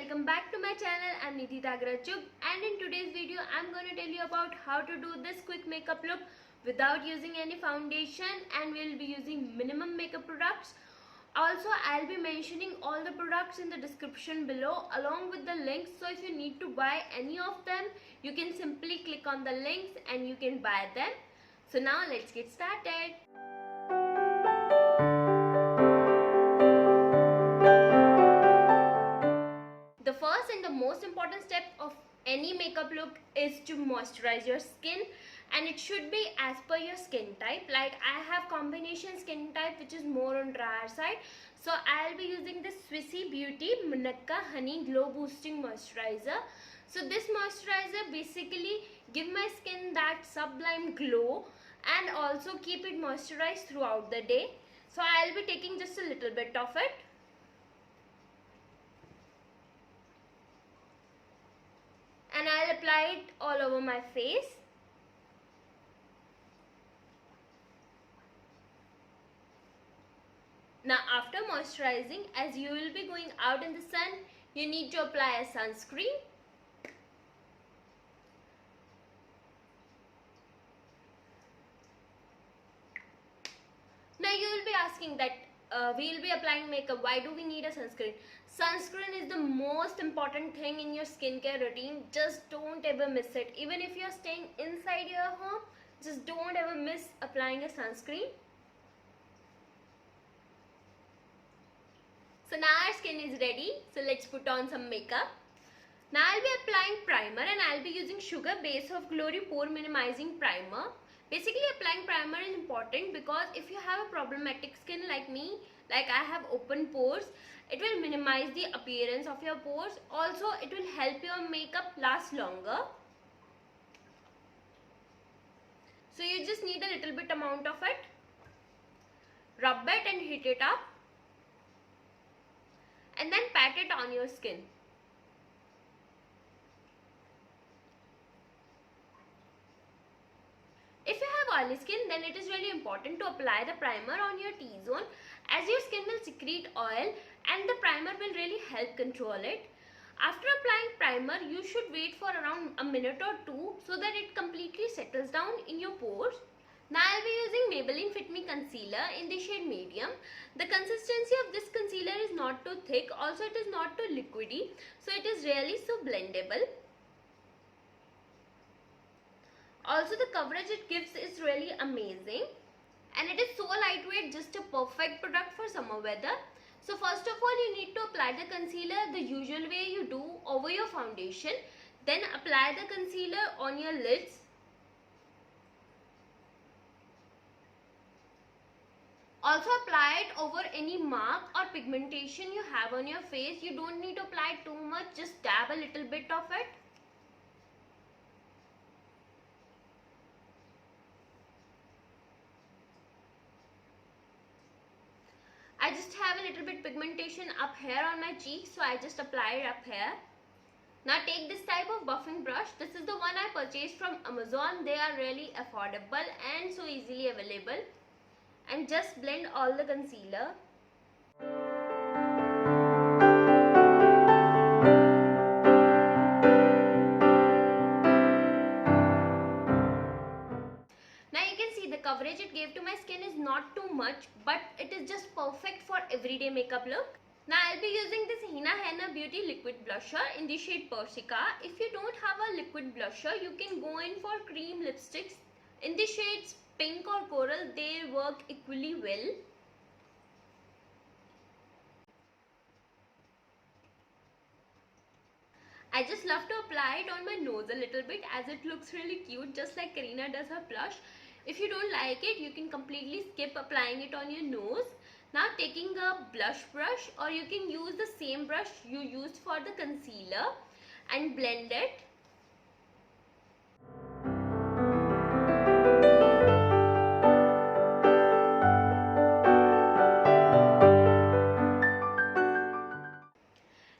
welcome back to my channel. I'm Nidhi Tagrachuk, and in today's video I'm going to tell you about how to do this quick makeup look without using any foundation, and we'll be using minimum makeup products. Also, I'll be mentioning all the products in the description below along with the links, so if you need to buy any of them, you can simply click on the links and you can buy them. So now let's get started. The first and the most important step of any makeup look is to moisturize your skin, and it should be as per your skin type. Like I have combination skin type which is more on drier side, so I'll be using this Swissy Beauty Manakka Honey Glow Boosting Moisturizer. So this moisturizer basically give my skin that sublime glow and also keep it moisturized throughout the day. So I'll be taking just a little bit of it. And I'll apply it all over my face. Now after moisturizing, as you will be going out in the sun, you need to apply a sunscreen. Now you will be asking that we will be applying makeup, why do we need a sunscreen? Sunscreen is the most important thing in your skincare routine. Just don't ever miss it. Even if you're staying inside your home, just don't ever miss applying a sunscreen. So now our skin is ready, so let's put on some makeup. Now I'll be applying primer, and I'll be using Sugar Base of Glory Pore Minimizing Primer. Basically applying primer is important because if you have a problematic skin like me, like I have open pores, it will minimize the appearance of your pores. Also it will help your makeup last longer. So you just need a little bit amount of it. Rub it and heat it up, and then pat it on your skin. If you have oily skin, then it is really important to apply the primer on your T-zone, as your skin will secrete oil and the primer will really help control it. After applying primer, you should wait for around a minute or two so that it completely settles down in your pores. Now I will be using Maybelline Fit Me Concealer in the shade Medium. The consistency of this concealer is not too thick, also it is not too liquidy, so it is really so blendable. Also the coverage it gives is really amazing, and it is so lightweight, just a perfect product for summer weather. So first of all, you need to apply the concealer the usual way you do over your foundation. Then apply the concealer on your lids. Also apply it over any mark or pigmentation you have on your face. You don't need to apply too much, just dab a little bit of it. I just have a little bit pigmentation up here on my cheeks, so I just apply it up here. Now take this type of buffing brush. This is the one I purchased from Amazon. They are really affordable and so easily available. And just blend all the concealer. Now you can see the coverage it gave to my skin is not too much, but it is just perfect for everyday makeup look. Now I'll be using this Hina Henna Beauty Liquid Blusher in the shade Persica. If you don't have a liquid blusher, you can go in for cream lipsticks in the shades Pink or Coral. They work equally well. I just love to apply it on my nose a little bit, as it looks really cute, just like Karina does her blush. If you don't like it, you can completely skip applying it on your nose. Now taking a blush brush, or you can use the same brush you used for the concealer, and blend it.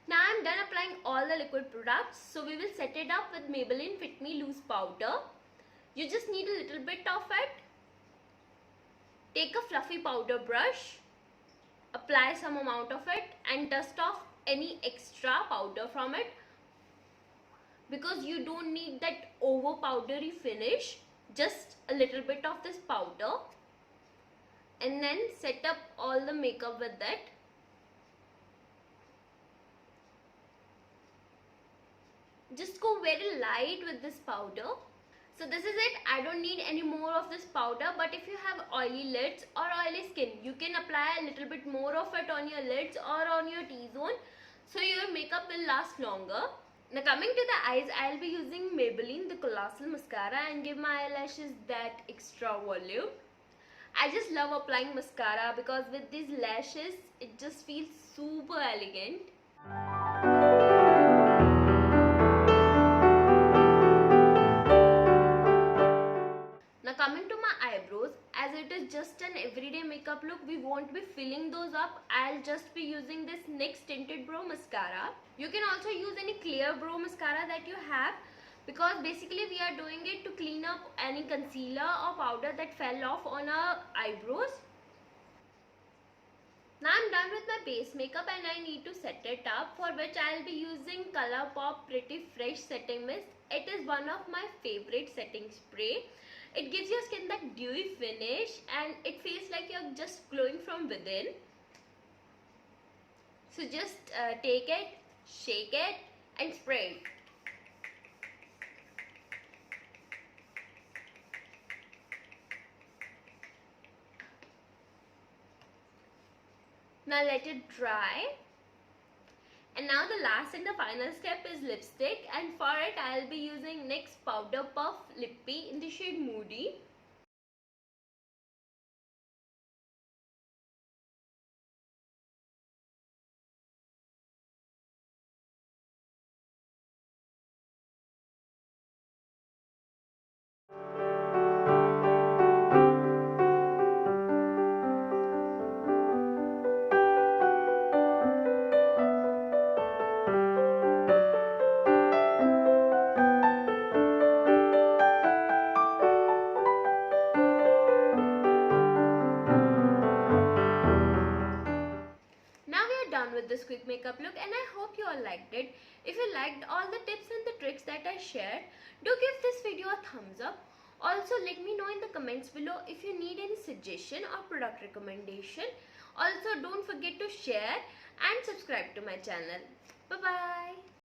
Now I'm done applying all the liquid products, so we will set it up with Maybelline Fit Me Loose Powder. You just need a little bit of it. Take a fluffy powder brush, apply some amount of it and dust off any extra powder from it, because you don't need that over powdery finish. Just a little bit of this powder, and then set up all the makeup with it. Just go very light with this powder. So this is it. I don't need any more of this powder, but if you have oily lids or oily skin, you can apply a little bit more of it on your lids or on your T-zone, so your makeup will last longer. Now coming to the eyes, I'll be using Maybelline the Colossal Mascara and give my eyelashes that extra volume. I just love applying mascara because with these lashes, it just feels super elegant. Now coming to my eyebrows, as it is just an everyday makeup look, we won't be filling those up. I'll just be using this NYX Tinted Brow Mascara. You can also use any clear brow mascara that you have, because basically we are doing it to clean up any concealer or powder that fell off on our eyebrows. Now I'm done with my base makeup and I need to set it up, for which I'll be using Colourpop Pretty Fresh Setting Mist. It is one of my favorite setting spray. It gives your skin that dewy finish and it feels like you're just glowing from within. So just take it, shake it and spray it. Now let it dry. And now the last and the final step is lipstick, and for it I'll be using NYX Powder Puff Lippy in the shade Moody. With this quick makeup look, and I hope you all liked it. If you liked all the tips and the tricks that I shared, do give this video a thumbs up. Also let me know in the comments below if you need any suggestion or product recommendation. Also don't forget to share and subscribe to my channel. Bye bye.